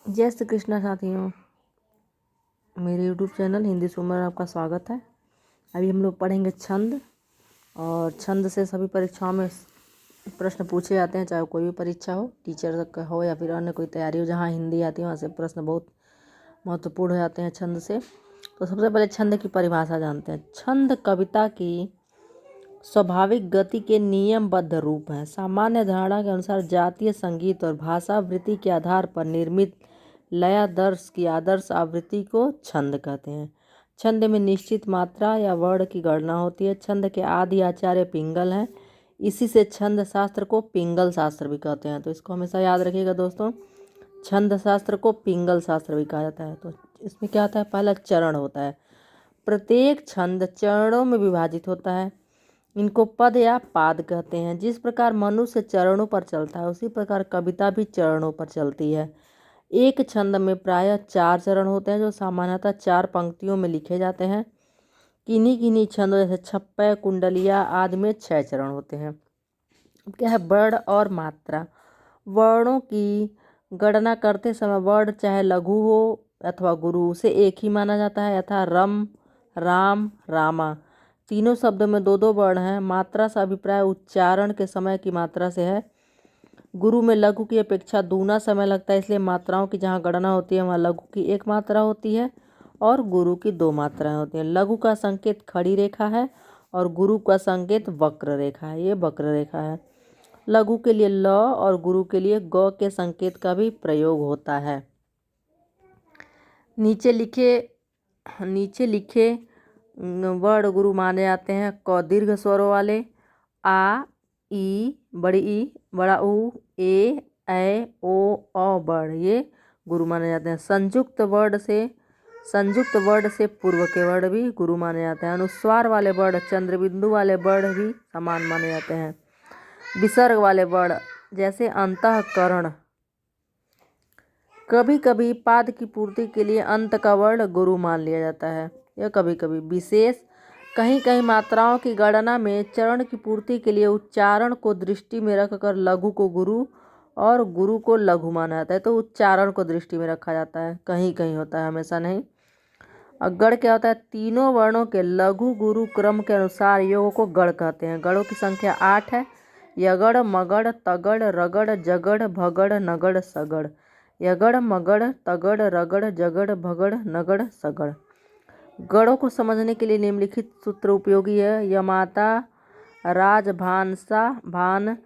जय श्री कृष्णा साथियों, मेरे यूट्यूब चैनल हिंदी सुमर आपका स्वागत है। अभी हम लोग पढ़ेंगे छंद। और छंद से सभी परीक्षाओं में प्रश्न पूछे जाते हैं, चाहे कोई भी परीक्षा हो, टीचर का हो या फिर अन्य कोई तैयारी हो। जहाँ हिंदी आती है वहाँ से प्रश्न बहुत महत्वपूर्ण हो जाते हैं छंद से। तो सबसे पहले छंद की परिभाषा जानते हैं। छंद कविता की स्वाभाविक गति के नियमबद्ध रूप है। सामान्य धारणा के अनुसार जातीय संगीत और भाषावृत्ति के आधार पर निर्मित लयादर्श की आदर्श आवृत्ति को छंद कहते हैं। छंद में निश्चित मात्रा या वर्ण की गणना होती है। छंद के आदि आचार्य पिंगल हैं। इसी से छंद शास्त्र को पिंगल शास्त्र भी कहते हैं। तो इसको हमेशा याद रखिएगा दोस्तों, छंद शास्त्र को पिंगल शास्त्र भी कहा जाता है। तो इसमें क्या होता है, पहला चरण होता है। प्रत्येक छंद चरणों में विभाजित होता है। इनको पद या पाद कहते हैं। जिस प्रकार मनुष्य चरणों पर चलता है उसी प्रकार कविता भी चरणों पर चलती है। एक छंद में प्रायः 4 चरण होते हैं, जो सामान्यतः 4 पंक्तियों में लिखे जाते हैं। किन्हीं किन्हीं छंदों जैसे छप्पय, कुंडलिया आदि में 6 चरण होते हैं। क्या है, वर्ण और मात्रा। वर्णों की गणना करते समय वर्ण चाहे लघु हो अथवा गुरु, उसे एक ही माना जाता है। यथा रम, राम, रामा, तीनों शब्दों में 2-2 वर्ण हैं। मात्रा से अभिप्राय उच्चारण के समय की मात्रा से है। गुरु में लघु की अपेक्षा दूना समय लगता है, इसलिए मात्राओं की जहाँ गणना होती है वहाँ लघु की 1 मात्रा होती है और गुरु की 2 मात्राएं होती हैं। लघु का संकेत खड़ी रेखा है और गुरु का संकेत वक्र रेखा है। ये वक्र रेखा है। लघु के लिए ल और गुरु के लिए ग के संकेत का भी प्रयोग होता है। नीचे लिखे वर्ण गुरु माने जाते हैं। क दीर्घ स्वरों वाले, आ, ई, बड़ी ई, बड़ा ऊ, ए, ओ, वर्ण ये गुरु माने जाते हैं। संयुक्त वर्ण से पूर्व के वर्ण भी गुरु माने जाते हैं। अनुस्वार वाले वर्ण, चंद्रबिंदु वाले वर्ण भी समान माने जाते हैं। विसर्ग वाले वर्ण जैसे अंतःकरण, कभी कभी पाद की पूर्ति के लिए अंत का वर्ण गुरु मान लिया जाता है। यह कभी कभी विशेष कहीं कहीं मात्राओं की गणना में चरण की पूर्ति के लिए उच्चारण को दृष्टि में रखकर लघु को गुरु और गुरु को लघु माना जाता है। तो उच्चारण को दृष्टि में रखा जाता है, कहीं कहीं होता है, हमेशा नहीं। और गढ़ क्या होता है, तीनों वर्णों के लघु गुरु क्रम के अनुसार योग को गढ़ कहते हैं। गढ़ों की संख्या 8 है। यगड़, मगड़, तगड़, रगड़, जगड़, भगड़, नगड़, सगड़। यगड़, मगड़, तगड़, रगड़, जगड़, भगड़, नगड़, सगड़। गढ़ों को समझने के लिए निम्नलिखित सूत्र उपयोगी है। यमाता, राज, भानसा, भान,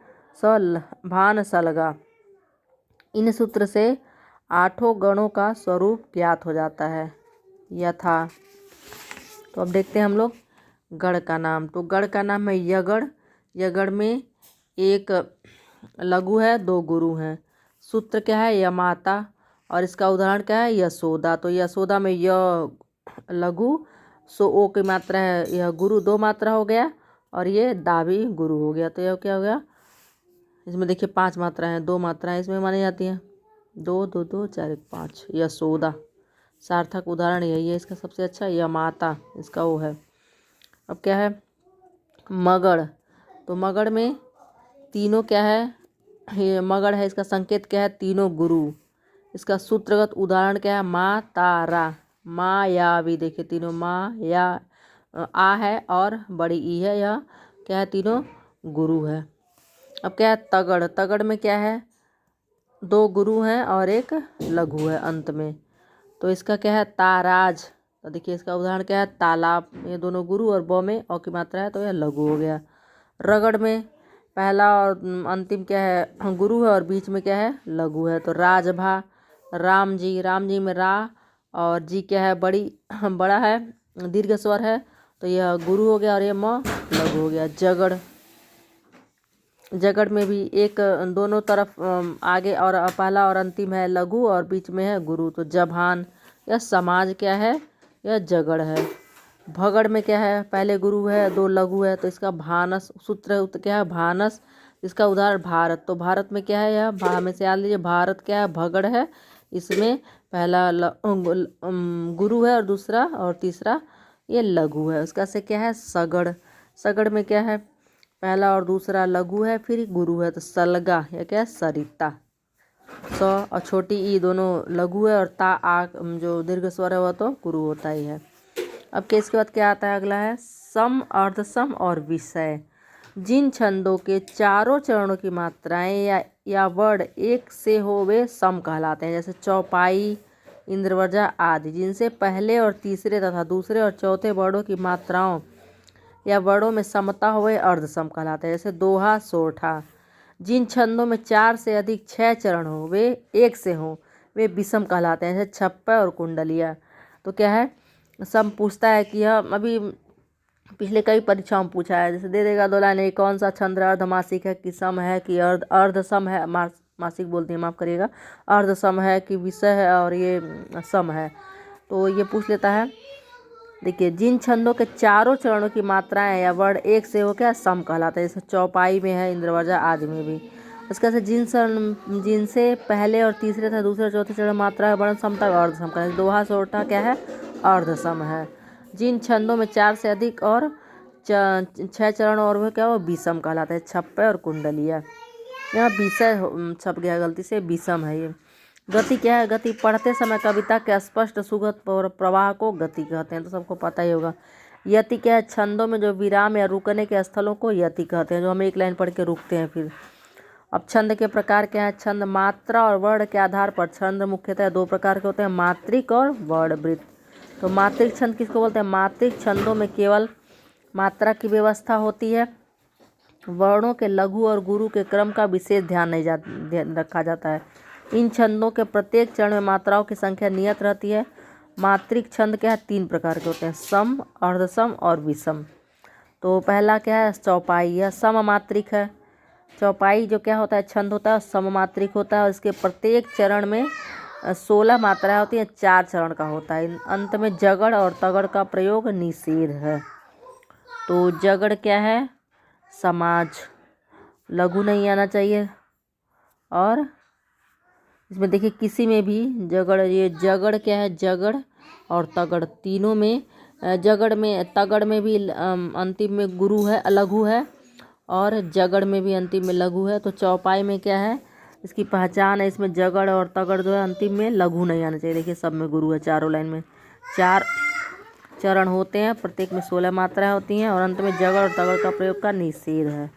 सलगा। इन सूत्र से 8 गणों का स्वरूप ज्ञात हो जाता है। यथा, तो अब देखते हैं हम लोग गढ़ का नाम। तो गढ़ का नाम है यगड़। यगड़ में 1 लघु है, 2 गुरु हैं। सूत्र क्या है, यमाता, और इसका उदाहरण क्या है, यशोदा। तो यशोदा में य लघु, सो ओ की मात्रा है, यह गुरु 2 मात्रा हो गया, और ये दा भी गुरु हो गया। तो यह क्या हो गया, इसमें देखिए 5 मात्राएं हैं, 2 मात्राएं इसमें मानी जाती हैं। 2, 2, 2, 4, 1, 5। यशोदा सार्थक उदाहरण यही है इसका सबसे अच्छा। यमाता इसका वो है। अब क्या है, मगड़। तो मगड़ में तीनों क्या है, ये मगड़ है, इसका संकेत क्या है, तीनों गुरु। इसका सूत्रगत उदाहरण क्या है, माँ, तारा, माँ, या भी देखिए तीनों माँ, या, आ है और बड़ी ई है, यह क्या है, तीनों गुरु है। अब क्या है, तगड़। तगड़ में क्या है, 2 गुरु हैं और 1 लघु है अंत में। तो इसका क्या है, ताराज। तो देखिए इसका उदाहरण क्या है, तालाब। ये दोनों गुरु और ब में अ की मात्रा है, तो यह लघु हो गया। रगड़ में पहला और अंतिम क्या है, गुरु है और बीच में क्या है, लघु है। तो राजभा, राम जी। राम जी में रा और जी क्या है, बड़ा है, दीर्घ स्वर है, तो यह गुरु हो गया और यह म लघु हो गया। जगड़। जगड़ में भी एक दोनों तरफ आगे और पहला और अंतिम है लघु और बीच में है गुरु। तो जभान, यह समाज क्या है, यह जगड़ है। भगड़ में क्या है, पहले गुरु है, 2 लघु है, तो इसका भानस सूत्र क्या है, भानस। इसका उदाहरण भारत। तो भारत में क्या है, यह में से याद लीजिए, भारत क्या है, भगड़ है। इसमें पहला गुरु है और दूसरा और तीसरा ये लघु है। उसका से क्या है, सगड़। सगड़ में क्या है, पहला और दूसरा लघु है, फिर गुरु है, तो सलगा, यह क्या है, सरिता। स और छोटी ई दोनों लघु है, और ता आ जो दीर्घ स्वर है वह तो गुरु होता ही है। अब के इसके बाद क्या आता है, अगला है सम, अर्धसम और विषय। जिन छंदों के चारों चरणों की मात्राएं या वर्ण एक से हो वे सम कहलाते हैं, जैसे चौपाई, इंद्रवज्रा आदि। जिनसे पहले और तीसरे तथा दूसरे और चौथे वर्णों की मात्राओं या वर्णों में समता हो वे अर्धसम कहलाते हैं, जैसे दोहा, सोरठा। जिन छंदों में 4 से अधिक 6 चरण हो वे एक से हों वे विषम कहलाते हैं, जैसे छप्पा और कुंडलिया। तो क्या है, सम पूछता है कि यह अभी पिछले कई परीक्षाओं में पूछा है, जैसे दे देगा 2 लाइन, कौन सा छंद अर्धमासिक है कि सम है कि अर्धसम है, मासिक बोलते हैं, माफ़ करिएगा, अर्धसम है कि विषय है और ये सम है, तो ये पूछ लेता है। देखिए, जिन छंदों के चारों चरणों की मात्राएं या वर्ण एक से हो क्या सम कहलाता है, जैसे चौपाई में है, इंद्रवज्रा आदि में भी। उसके बाद जिनसे पहले और तीसरे तथा दूसरे और चौथे चरण मात्रा वर्ण समता अर्धसम कहलाता है, दोहा, सोरठा क्या है, अर्धसम है। जिन छंदों में 4 से अधिक और 6 चरण और वह क्या, वो विषम कहलाता है, छप्पे और कुंडलिया। यहाँ विषय छप गया गलती से, विषम है ये। गति क्या है, गति पढ़ते समय कविता के स्पष्ट सुगत प्रवाह को गति कहते हैं, तो सबको पता ही होगा। यति क्या है, छंदों में जो विराम या रुकने के स्थलों को यति कहते हैं, जो हम एक लाइन पढ़ के रुकते हैं फिर। अब छंद के प्रकार क्या है, छंद मात्रा और वर्ण के आधार पर छंद मुख्यतः 2 प्रकार के होते हैं, मात्रिक और वर्णवृत्त। तो मात्रिक छंद किसको बोलते हैं, मात्रिक छंदों में केवल मात्रा की व्यवस्था होती है, वर्णों के लघु और गुरु के क्रम का विशेष ध्यान रखा जाता है। इन छंदों के प्रत्येक चरण में मात्राओं की संख्या नियत रहती है। मात्रिक छंद क्या है, 3 प्रकार के होते हैं, सम, अर्धसम और विषम। तो पहला क्या है, चौपाई, यह सममात्रिक है। चौपाई जो क्या होता है, छंद होता है, सममात्रिक होता है, और इसके प्रत्येक चरण में 16 मात्राएं होती हैं, 4 चरण का होता है। अंत में जगड़ और तगड़ का प्रयोग निषेध है। तो जगड़ क्या है, समाज, लघु नहीं आना चाहिए, और इसमें देखिए किसी में भी जगड़, ये जगड़ क्या है, जगड़ और तगड़ तीनों में, जगड़ में तगड़ में भी अंतिम में गुरु है, लघु है, और जगड़ में भी अंतिम में लघु है। तो चौपाई में क्या है, इसकी पहचान है, इसमें जगड़ और तगड़ जो है अंतिम में लघु नहीं आना चाहिए। देखिए सब में गुरु है, चारों लाइन में 4 चरण होते हैं, प्रत्येक में 16 मात्राएं होती हैं, और अंत में जगड़ और तगड़ का प्रयोग का निषेध है।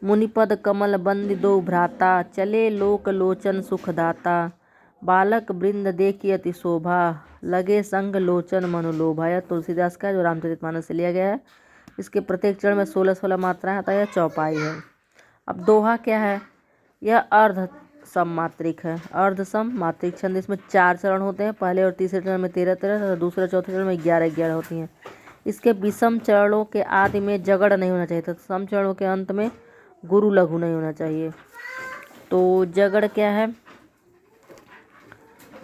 मुनिपद कमल बंद दो भ्राता, चले लोक लोचन सुखदाता। बालक वृंद देखी अति शोभा, लगे संग लोचन मनोलोभा। यह तुलसीदास का जो रामचरितमानस से लिया गया है। इसके प्रत्येक चरण में 16 मात्राएं होता है, यह चौपाई है। अब दोहा क्या है, यह अर्ध सम मात्रिक है, अर्धसम मात्रिक छंद। इसमें 4 चरण होते हैं, पहले और तीसरे चरण में 13-13 तथा दूसरे और चौथे चरण में 11-11 होती हैं। इसके विषम चरणों के आदि में जगड़ नहीं होना चाहिए, तथा सम चरणों के अंत में गुरु लघु नहीं होना चाहिए। तो जगड़ क्या है,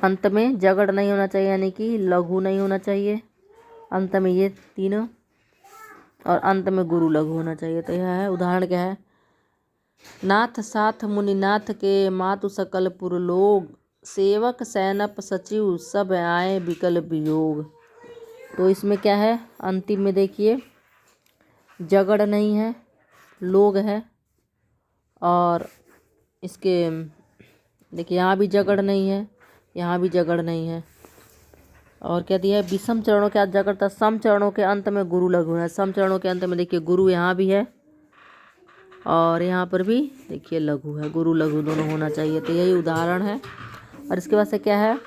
अंत में जगड़ नहीं होना चाहिए, यानी कि लघु नहीं होना चाहिए, अंत में ये तीनों, और अंत में गुरु लघु होना चाहिए। तो यह है, उदाहरण क्या है, नाथ साथ मुनिनाथ के मातु सकल पुरलोग, सेवक सैनप सचिव सब आए विकल वियोग। तो इसमें क्या है, अंतिम में देखिए जगड़ नहीं है, लोग है, और इसके देखिए यहाँ भी जगड़ नहीं है, यहाँ भी जगड़ नहीं है, और क्या दिया है, विषम चरणों के जगड़ था, सम चरणों के अंत में गुरु लघु है। सम चरणों के अंत में देखिए गुरु यहाँ भी है, और यहाँ पर भी देखिए लघु है, गुरु लघु दोनों होना चाहिए। तो यही उदाहरण है। और इसके बाद से क्या है,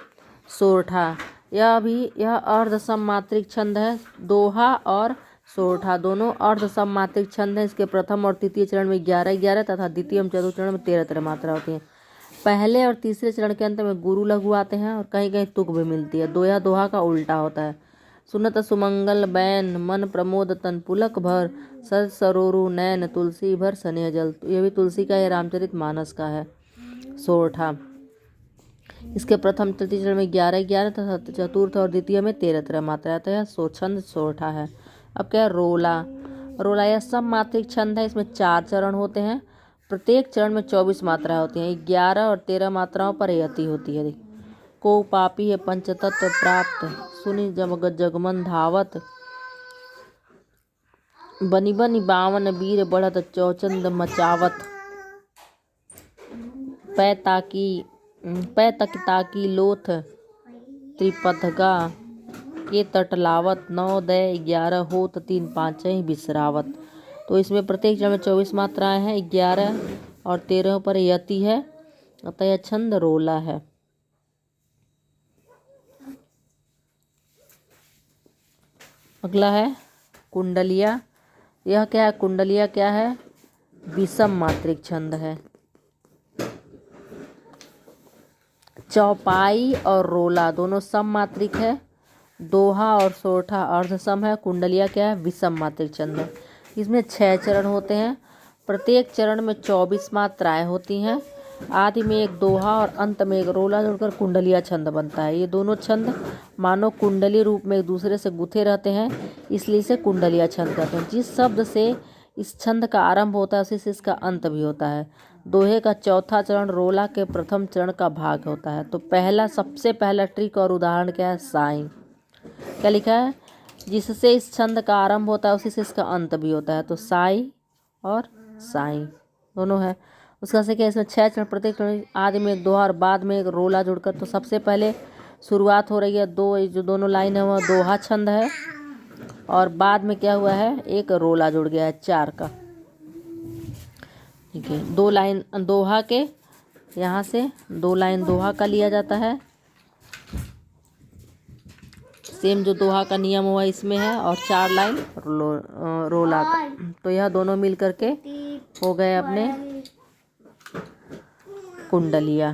सोरठा, यह अर्धसम मात्रिक छंद है। दोहा और सोरठा दोनों अर्धसम मात्रिक छंद हैं। इसके प्रथम और तृतीय चरण में 11-11 तथा द्वितीय एवं चतुर्थ चरण में 13-13 मात्रा होती हैं। पहले और तीसरे चरण के अंत में गुरु लघु आते हैं, और कहीं कहीं तुक भी मिलती है। दोहा का उल्टा होता है, सुनत सुमंगल बैन मन प्रमोद तन पुलक भर, सर सरोरु नैन तुलसी भर स्नेह जल। ये भी तुलसी का, ये रामचरितमानस का है। सोरठा, इसके प्रथम तृतीय चरण में 11-11 तथा चतुर्थ और द्वितीय में 13-13 मात्रा आता है। छंद सोरठा है। अब क्या है, रोला यह सम मात्रिक छंद है। इसमें 4 चरण होते हैं, प्रत्येक चरण में 24 मात्राएं होती हैं। 11 और 13 मात्राओं पर यति होती है। को पापी है पंचतत्व प्राप्त, सुनि जगमन धावत, बनी बनी बावन वीर बढ़त चौचंद मचावत। पै तक ताकी लोथ त्रिपथगा के तटलावत। 9 दय 11 होत 3 पाँचहीं बिसरावत। तो इसमें प्रत्येक चरण में 24 मात्राएं हैं, 11 और 13 पर यति है, अतः यह छंद रोला है। अगला है कुंडलिया। यह क्या है? कुंडलिया क्या है? विषम मात्रिक छंद है। चौपाई और रोला दोनों सम मात्रिक है। दोहा और सोरठा अर्धसम है। कुंडलिया क्या है? विषम मात्रिक छंद है। इसमें 6 चरण होते हैं। प्रत्येक चरण में 24 मात्राएं होती हैं। आदि में एक दोहा और अंत में एक रोला जुड़कर कुंडलिया छंद बनता है। ये दोनों छंद मानो कुंडली रूप में एक दूसरे से गुथे रहते हैं, इसलिए इसे कुंडलिया छंद कहते हैं। जिस शब्द से इस छंद का आरंभ होता है उसी से इसका अंत भी होता है। दोहे का चौथा चरण रोला के प्रथम चरण का भाग होता है। तो सबसे पहला ट्रिक और उदाहरण क्या है? साईं। क्या लिखा है? जिससे इस छंद का आरंभ होता है उसी से इसका अंत भी होता है। तो साई और साईं दोनों है। उसका से क्या? इसमें 6 चरण, प्रत्येक चरण आदि में एक दोहा और बाद में एक रोला जुड़कर। तो सबसे पहले शुरुआत हो रही है जो दोनों लाइन है वह दोहा छंद है, और बाद में क्या हुआ है? एक रोला जुड़ गया है 4 का। ठीक है, 2 लाइन दोहा के, यहाँ से 2 लाइन दोहा का लिया जाता है। सेम जो दोहा का नियम हुआ इसमें है, और 4 लाइन रोला का। तो यह दोनों मिल करके हो गए अपने कुंडलिया।